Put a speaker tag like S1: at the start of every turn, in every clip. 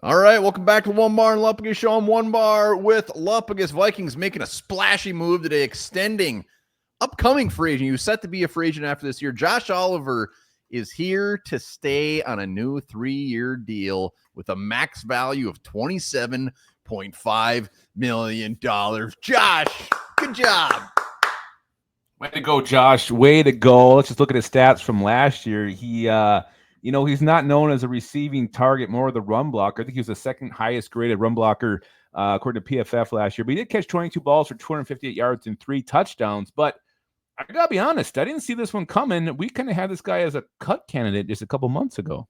S1: All right, welcome back to the Onebar and Lupagus show. I'm Onebar with Lupagus. Vikings making a splashy move today, extending upcoming free agent. He was set to be a free agent after this year. Josh Oliver is here to stay on a new 3-year deal with a max value of $27.5 million. Josh, good job.
S2: Way to go, Josh. Way to go. Let's just look at his stats from last year. He's not known as a receiving target, more of the run blocker. I think he was the second highest graded run blocker according to PFF last year. But he did catch 22 balls for 258 yards and 3 touchdowns. But I got to be honest, I didn't see this one coming. We kind of had this guy as a cut candidate just a couple months ago.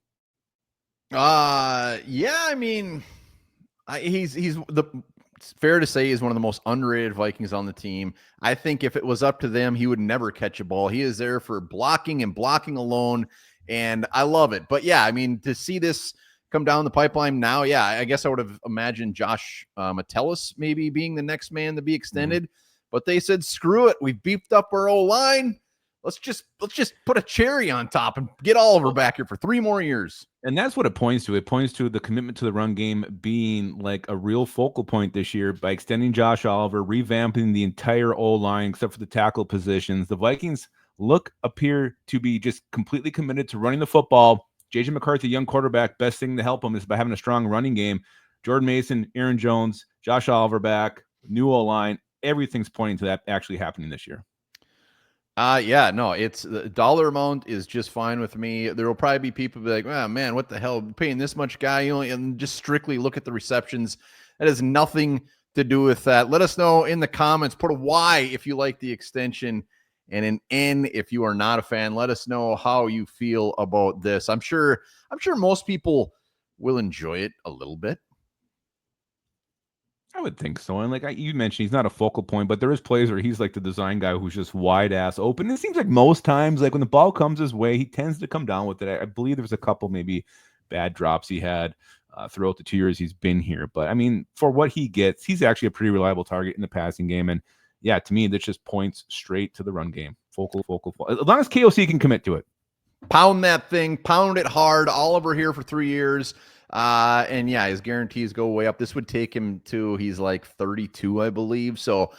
S1: It's fair to say he's one of the most underrated Vikings on the team. I think if it was up to them, he would never catch a ball. He is there for blocking and blocking alone, and I love it. But yeah, I mean, to see this come down the pipeline now, yeah, I guess I would have imagined Josh Metellus maybe being the next man to be extended. But they said, screw it. We've beefed up our O-line. Let's just put a cherry on top and get Oliver back here for 3 more years.
S2: And that's what it points to. It points to the commitment to the run game being like a real focal point this year by extending Josh Oliver, revamping the entire O-line except for the tackle positions. The Vikings appear to be just completely committed to running the football. J.J. McCarthy, young quarterback, best thing to help him is by having a strong running game. Jordan Mason, Aaron Jones, Josh Oliver back, new O-line. Everything's pointing to that actually happening this year.
S1: It's the dollar amount is just fine with me. There will probably be people be like, oh man, what the hell, paying this much guy, and just strictly look at the receptions. That has nothing to do with that. Let us know in the comments. Put a Y if you like the extension and an N if you are not a fan. Let us know how you feel about this. I'm sure most people will enjoy it a little bit.
S2: I would think so. And you mentioned, he's not a focal point, but there is plays where he's like the design guy who's just wide ass open. It seems like most times, like when the ball comes his way, he tends to come down with it. I believe there was a couple maybe bad drops he had throughout the 2 years he's been here. But I mean, for what he gets, he's actually a pretty reliable target in the passing game. And yeah, to me, that just points straight to the run game. Focal. As long as KOC can commit to it.
S1: Pound that thing, pound it hard. Oliver here for 3 years. And yeah, his guarantees go way up. This would take him to, he's like 32, I believe. So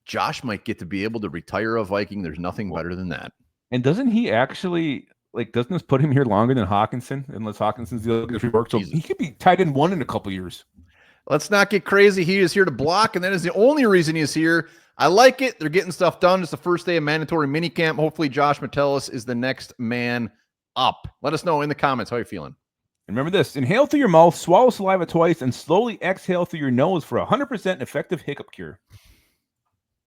S1: Josh might get to be able to retire a Viking. There's nothing better than that.
S2: And doesn't he actually, doesn't this put him here longer than Hawkinson? Unless Hawkinson's the other free work. So he could be tied in 1 in a couple years.
S1: Let's not get crazy. He is here to block, and that is the only reason he is here. I like it. They're getting stuff done. It's the first day of mandatory minicamp. Hopefully Josh Metellus is the next man up. Let us know in the comments how you're feeling.
S2: And remember this, inhale through your mouth, swallow saliva twice, and slowly exhale through your nose for 100% effective hiccup cure.